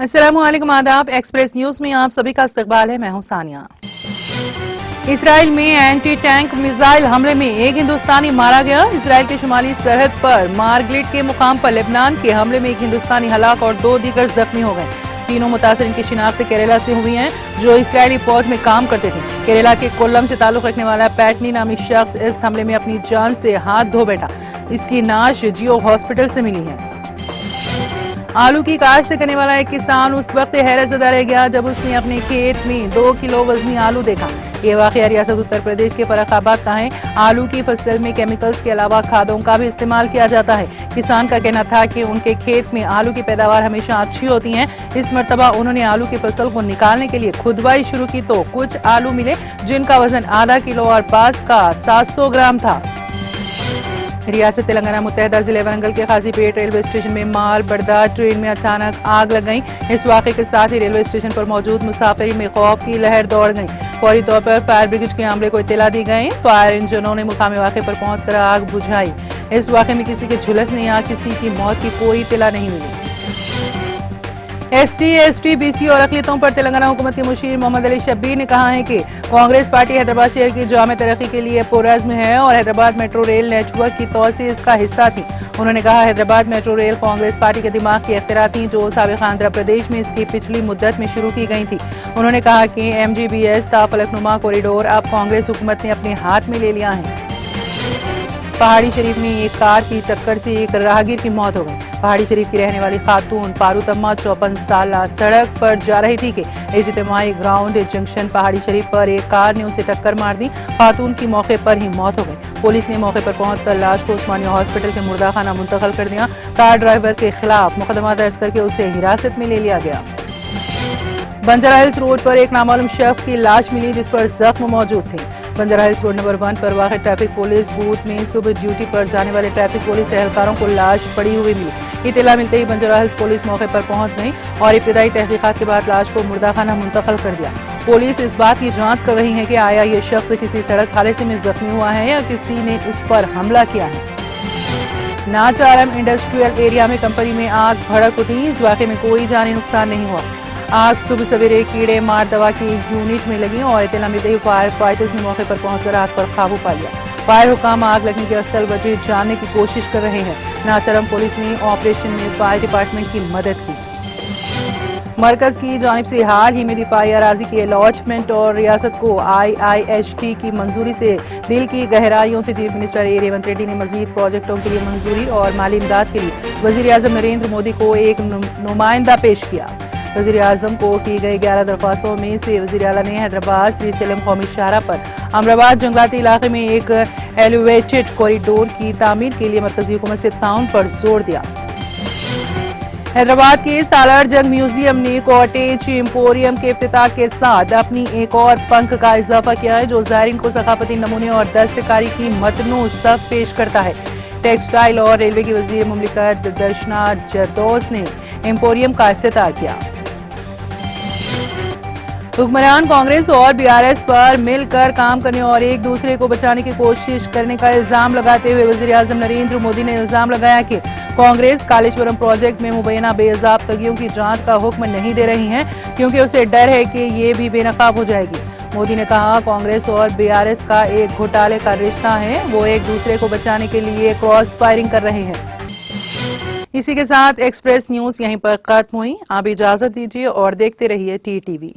अस्सलामुअलैकुम, आदाब। Express news में आप सभी का इस्तकबाल है। मैं हूं सानिया। इसराइल में एंटी टैंक मिसाइल हमले में एक हिंदुस्तानी मारा गया। इसराइल के शुमाली सरहद पर मार्गलेट के मुकाम पर लेबनान के हमले में एक हिंदुस्तानी हलाक और 2 दीगर जख्मी हो गए। तीनों मुतासरीन की शिनाख्त केरला से हुई है, जो इसराइली फौज में काम करते थे। केरला के कोल्लम से ताल्लुक रखने वाला पैटनी नामी शख्स इस हमले में अपनी जान से हाथ धो बैठा। इसकी नाश जियो हॉस्पिटल से मिली है। आलू की काश्त करने वाला एक किसान उस वक्त हैरतज़दा रह गया जब उसने अपने खेत में 2 किलो वजनी आलू देखा। ये वाक़या रियासत उत्तर प्रदेश के फर्रुखाबाद का है। आलू की फसल में केमिकल्स के अलावा खादों का भी इस्तेमाल किया जाता है। किसान का कहना था कि उनके खेत में आलू की पैदावार हमेशा अच्छी होती है। इस मरतबा उन्होंने आलू की फसल को निकालने के लिए खुदवाई शुरू की तो कुछ आलू मिले जिनका वजन आधा किलो और पास का 700 ग्राम था। रियासत तेलंगाना मुत्तहदा जिले वरंगल के काजीपेट रेलवे स्टेशन में माल बर्दार ट्रेन में अचानक आग लग गई। इस वाक़े के साथ ही रेलवे स्टेशन पर मौजूद मुसाफिर में खौफ की लहर दौड़ गई। फौरी तौर पर फायर ब्रिगेड के अमले को इत्तला दी गई। फायर इंजनों ने मुकामी वाक़े पर पहुंचकर आग बुझाई। इस वाक़े में किसी के झुलसने या किसी की मौत की कोई इत्तला नहीं मिली। SC, ST, BC और अक़लियतों पर तेलंगाना हुकूमत के मुशीर मोहम्मद अली शब्बीर ने कहा है कि कांग्रेस पार्टी हैदराबाद शहर की जामे तरक्की के लिए पुरअज़्म है और हैदराबाद मेट्रो रेल नेटवर्क की तौसीए इसका हिस्सा थी। उन्होंने कहा Hyderabad metro rail Congress party के दिमाग की इख्तिरा थी जो साबिक़ आंध्र प्रदेश में इसकी पिछली मुद्दत में शुरू की गई थी। उन्होंने कहा कि MGBS फलकनुमा कॉरिडोर अब कांग्रेस हुकूमत ने अपने हाथ में ले लिया है। पहाड़ी शरीफ में एक कार की टक्कर से एक राहगीर की मौत हो गई। पहाड़ी शरीफ की रहने वाली खातून पारूतम्मा 54 साल सड़क पर जा रही थी कि इज्तिमाई ग्राउंड जंक्शन पहाड़ी शरीफ पर एक कार ने उसे टक्कर मार दी। खातून की मौके पर ही मौत हो गई। पुलिस ने मौके पर पहुंचकर लाश को उस्मानिया हॉस्पिटल के मुर्दाखाना मुंतकिल कर दिया। कार ड्राइवर के खिलाफ मुकदमा दर्ज करके उसे हिरासत में ले लिया गया। बंजारा हिल्स रोड पर एक नामालूम शख्स की लाश मिली जिस पर जख्म मौजूद थे। बंजारा हिल्स रोड नंबर 1 पर वाक़ ट्रैफिक पुलिस बूथ में सुबह ड्यूटी पर जाने वाले ट्रैफिक पुलिस एहलकारों को लाश पड़ी हुई मिली। इत्तला मिलते ही बंजारा हिल्स पुलिस मौके पर पहुंच गई और इब्तिदाई तहकीकात के बाद लाश को मुर्दाखाना मुंतकिल कर दिया। पुलिस इस बात की जांच कर रही है कि आया ये शख्स किसी सड़क हादसे में जख्मी हुआ है या किसी ने उस पर हमला किया है। नाचारम इंडस्ट्रियल एरिया में कंपनी में आग भड़क उठी। इस वाक़े में कोई जानी नुकसान नहीं हुआ। आग सुबह सवेरे कीड़े मार दवा की यूनिट में लगी और इत्तला मिलते ही फायर फाइटर्स ने मौके पर पहुंचकर आग पर काबू पा लिया। फायर हुकाम आग लगने की असल वजह जानने की कोशिश कर रहे हैं। नाचारम पुलिस ने ऑपरेशन में फायर डिपार्टमेंट की मदद की। मरकज की जानिब से हाल ही में दिफाई अराजी की अलॉटमेंट और रियासत को IIHT की मंजूरी से दिल की गहराइयों से chief minister A. Revanth Reddy ने मजीद प्रोजेक्टों के लिए मंजूरी और माली इमदाद के लिए वज़ीर आज़म नरेंद्र मोदी को एक नुमाइंदा पेश किया। वज़ीर आज़म को की गई 11 दरख्वास्तों में से वज़ीर आला ने हैदराबाद श्रीसेलम कौमी शाहरा पर अमराबाद जंगलाती इलाके में एक एलिवेटेड कॉरिडोर की तामीर के लिए मरकजी हुकूमत से ताउन पर जोर दिया। हैदराबाद के सालार जंग म्यूजियम ने कॉटेज एम्पोरियम के इफ्तिताह के साथ अपनी एक और पंख का इजाफा किया है जो ज़ायरीन को सकाफती नमूने और दस्तकारी की मतनू सब पेश करता है। टेक्सटाइल और रेलवे की वज़ीर मुमलिकत दर्शना जरदोस ने एम्पोरियम का इफ्तिताह किया। हुक्मरान कांग्रेस और BRS पर मिलकर काम करने और एक दूसरे को बचाने की कोशिश करने का इल्जाम लगाते हुए वज़ीर आज़म नरेंद्र मोदी ने इल्जाम लगाया कि कांग्रेस कालेश्वरम प्रोजेक्ट में मुबैना बेज़ाब्तगियों की जांच का हुक्म नहीं दे रही है क्योंकि उसे डर है कि ये भी बेनकाब हो जाएगी। मोदी ने कहा कांग्रेस और BRS का एक घोटाले का रिश्ता है, वो एक दूसरे को बचाने के लिए क्रॉस फायरिंग कर रहे हैं। इसी के साथ एक्सप्रेस न्यूज यहीं पर खत्म हुई। आप इजाजत दीजिए और देखते रहिए TTV।